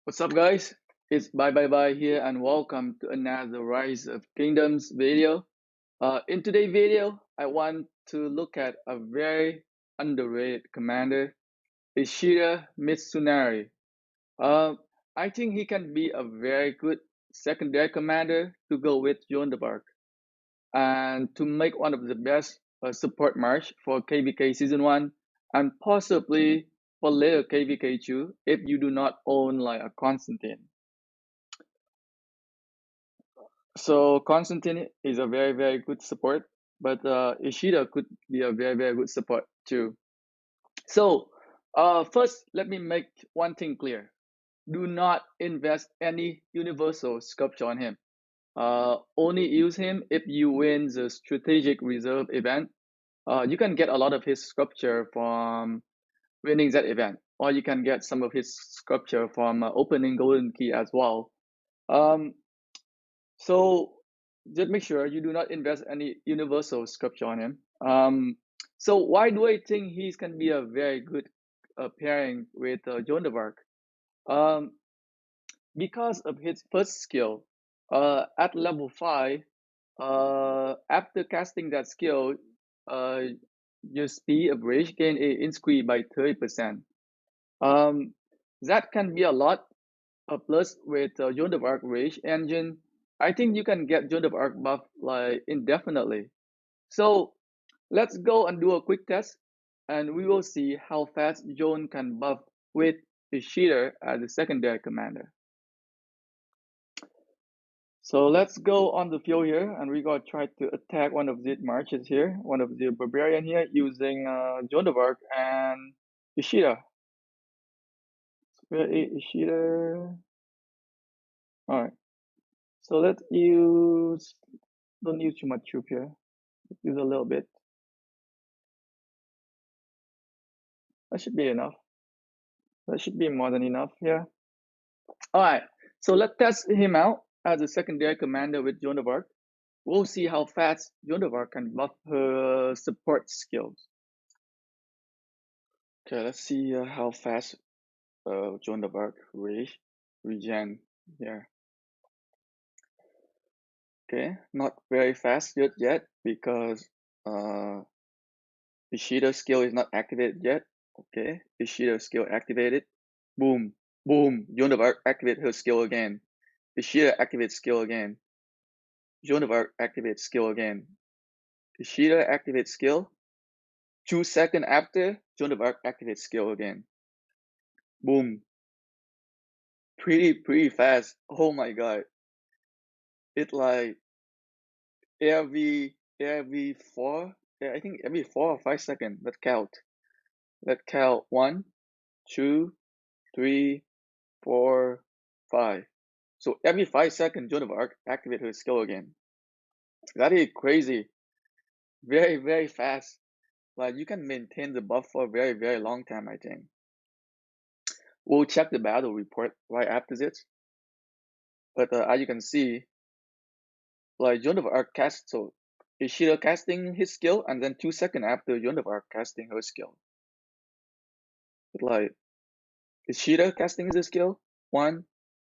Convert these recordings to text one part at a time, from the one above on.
What's up, guys? It's Bye here, and welcome to another Rise of Kingdoms video. In today's video, I want to look at a very underrated commander, Ishida Mitsunari. Uh, I think he can be a very good secondary commander to go with Joan of Ark and to make one of the best support march for KVK Season 1 and possibly for later KVK 2 if you do not own like a Constantine. So Constantine is a very good support, but Ishida could be a very good support too. So first, let me make one thing clear: do not invest any universal sculpture on him. Only use him if you win the strategic reserve event. You can get a lot of his sculpture from winning that event, or you can get some of his sculpture from opening golden key as well. Um, So just make sure you do not invest any universal sculpture on him. So why do I think he's can be a very good pairing with Joan of Arc? Um, because of his first skill. At level 5, after casting that skill, uh, your speed of rage gain increased by 30%. Um, that can be a lot. Plus with Joan of Arc Rage engine, I think you can get Joan of Arc buff like indefinitely. So let's go and do a quick test, and we will see how fast Joan can buff with Ishida as the secondary commander. So let's go on the field here, and we're gonna try to attack one of the marches here, one of the barbarian here, using Joan of Arc and Ishida. Where is Ishida? All right. So let's use. Don't use too much troop here. Use a little bit. That should be enough. That should be more than enough here. All right. So let's test him out as a secondary commander with Joan of Arc. We'll see how fast Joan of Arc can buff her support skills. Okay, let's see how fast Joan of Arc regen here. Okay, not very fast yet because Ishida skill is not activated yet. Okay, Ishida skill activated. Boom, boom. Joan of Arc activate her skill again. Ishida activates skill again. Joan of Arc activates skill again. Ishida activates skill. 2 seconds after, Joan of Arc activates skill again. Boom. Pretty fast. Oh my god. It like every four, yeah, I think every 4 or 5 seconds. Let's count. Let's count 1, 2, 3, 4, 5. So every 5 seconds, Joan of Arc activate her skill again. That is crazy. Very fast. Like you can maintain the buff for a very long time, I think. We'll check the battle report right after this. But as you can see, like Joan of Arc cast, so Ishida casting his skill, and then 2 seconds after Joan of Arc casting her skill. But like Ishida casting his skill, 1,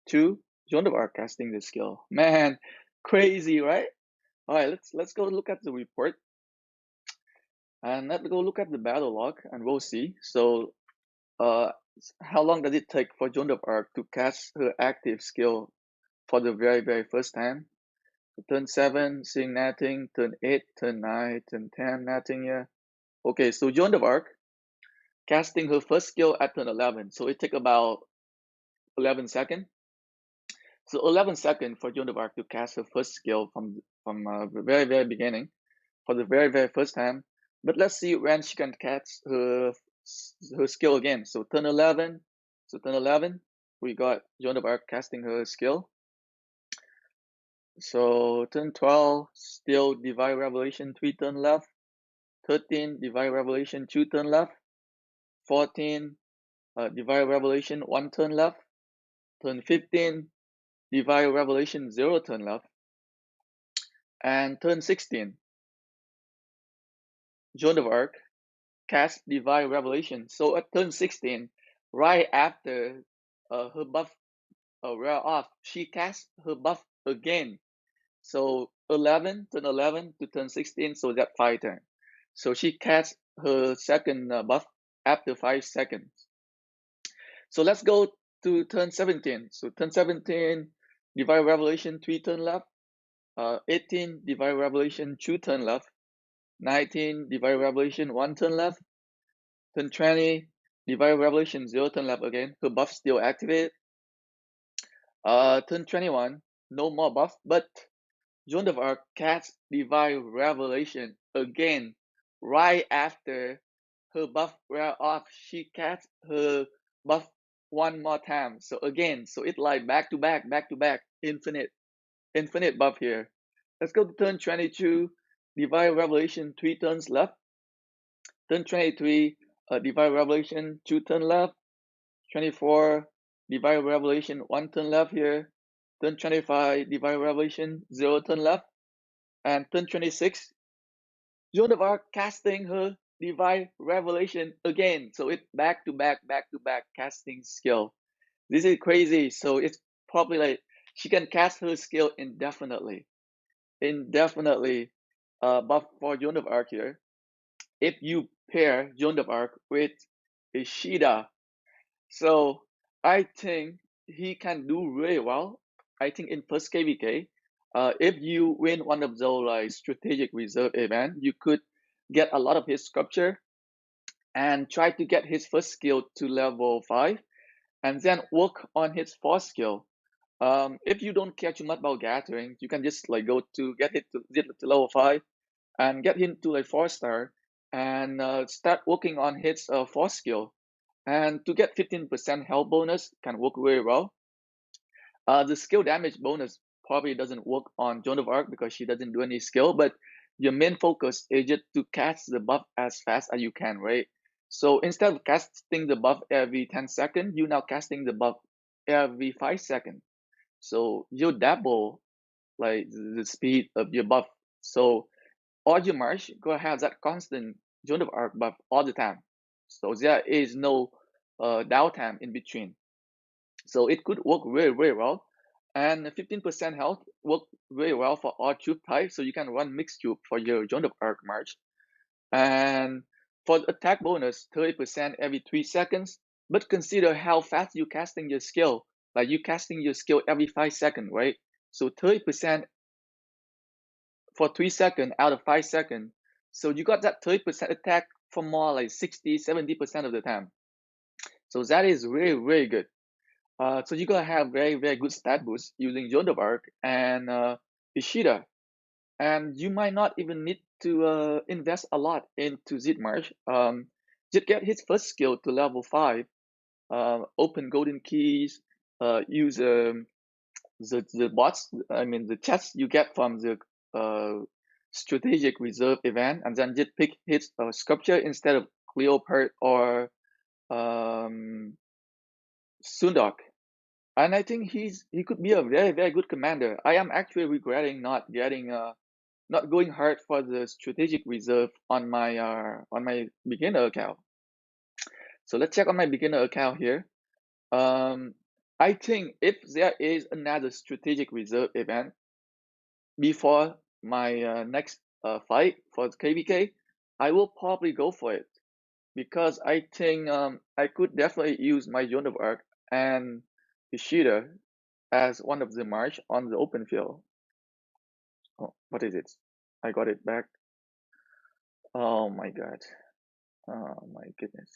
2, Joan of Arc casting the skill. Man, crazy, right? All right, let's go look at the report, and let's go look at the battle log, and we'll see. So, how long does it take for Joan of Arc to cast her active skill for the very first time? Turn 7, seeing nothing. Turn 8, turn 9, turn 10, nothing here. Okay, so Joan of Arc casting her first skill at turn 11. So it take about 11 seconds. So 11 seconds for Joan of Arc to cast her first skill from the very beginning for the very first time. But let's see when she can cast her skill again. So turn 11. So turn 11, we got Joan of Arc casting her skill. So turn 12, still Divine Revelation 3 turn left. 13, Divine Revelation 2 turn left. 14, Divine Revelation 1 turn left. Turn 15, Divine Revelation 0 turn left. And turn 16, Joan of Arc cast Divine Revelation. So at turn 16, right after her buff wear off, she casts her buff again. So 11, turn 11 to turn 16, so that 5 turn. So she casts her second buff after 5 seconds. So let's go to turn 17. So turn 17, Divine Revelation 3 turn left. 18, Divine Revelation 2 turn left. 19, Divine Revelation 1 turn left. Turn 20, Divine Revelation 0 turn left again. Her buff still activated. Turn 21, no more buff, but Joan of Ark casts Divine Revelation again right after her buff wear off. She casts her buff one more time. So again, so it like back to back, infinite buff here. Let's go to turn 22, Divine Revelation 3 turns left. Turn 23, Divine Revelation 2 turn left. 24, Divine Revelation 1 turn left here. Turn 25, Divine Revelation 0 turn left. And turn 26, Joan of Arc casting her Divine Revelation again. So it back to back casting skill. This is crazy. So it's probably like she can cast her skill indefinitely. But for Joan of Arc here, if you pair Joan of Arc with Ishida, so I think he can do really well. I think in first KVK, if you win one of those like strategic reserve event, you could get a lot of his sculpture and try to get his first skill to level 5 and then work on his fourth skill. If you don't care too much about gathering, you can just like go to get to level 5 and get him to like 4-star and start working on his fourth skill. And to get 15% health bonus can work really well. The skill damage bonus probably doesn't work on Joan of Arc because she doesn't do any skill, but your main focus is just to cast the buff as fast as you can, right? So instead of casting the buff every 10 seconds, you're now casting the buff every 5 seconds. So you double like the speed of your buff. So all your march go have that constant Joan of Arc buff all the time. So there is no downtime in between. So it could work very well. And 15% health work very well for all tube types. So you can run mixed tube for your Joan of Arc march. And for the attack bonus, 30% every 3 seconds. But consider how fast you casting your skill. Like you casting your skill every 5 seconds, right? So 30% for 3 seconds out of 5 seconds. So you got that 30% attack for more like 60, 70% of the time. So that is really good. So you're gonna have very good stat boost using Joan of Arc and Ishida. And you might not even need to invest a lot into Zidmarsh. Just get his first skill to level 5, open golden keys, use the bots, I mean the chests you get from the strategic reserve event, and then just pick his sculpture instead of Cleopatra or Sundok. And I think he could be a very good commander. I am actually regretting not going hard for the strategic reserve on my beginner account. So let's check on my beginner account here. I think if there is another strategic reserve event before my next fight for KVK, I will probably go for it because I think I could definitely use my Joan of Arc and Ishida as one of the march on the open field. Oh, what is it? I got it back. Oh my god. Oh my goodness.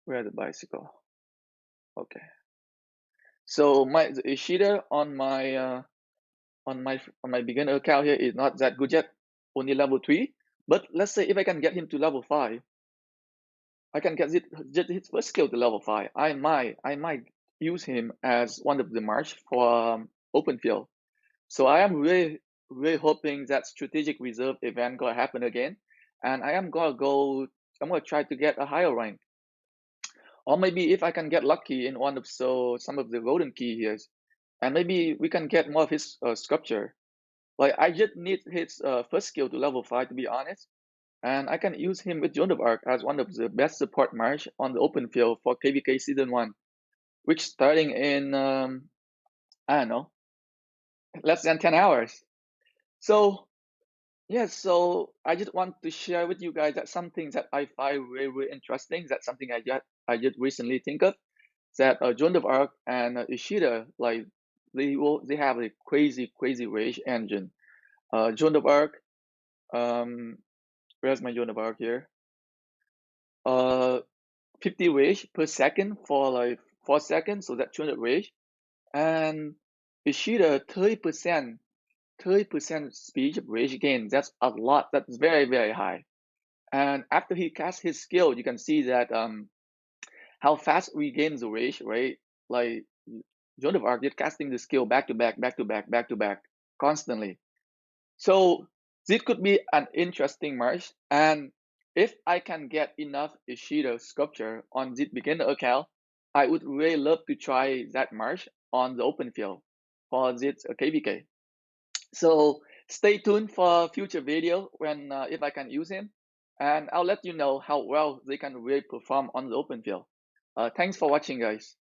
Where's the bicycle? Okay. So my the Ishida on my beginner account here is not that good yet, only level 3. But let's say if I can get him to level 5, I can get his first skill to level 5. I might use him as one of the march for open field. So I am really hoping that strategic reserve event gonna happen again, and I'm gonna try to get a higher rank. Or maybe if I can get lucky in some of the golden key here, and maybe we can get more of his sculpture. Like I just need his first skill to level 5 to be honest, and I can use him with Joan of Arc as one of the best support march on the open field for KVK Season 1. which starting in I don't know, less than 10 hours. So yes, so I just want to share with you guys that some things that I find very, very interesting. That's something I just recently think of. That Joan of Ark and Ishida, like they have a crazy, crazy rage engine. Joan of Ark, um, where's my Joan of Ark here? Uh, 50 rage per second for like 4 seconds, so that's 200 rage. And Ishida 30% speed rage gain. That's a lot. That's very, very high. And after he casts his skill, you can see that how fast we gain the rage, right? Like Joan of Arc did casting the skill back to back, back to back, back to back, constantly. So this could be an interesting march. And if I can get enough Ishida sculpture on this beginner account, I would really love to try that march on the open field for this KVK. So stay tuned for future video when if I can use him, and I'll let you know how well they can really perform on the open field. Thanks for watching, guys.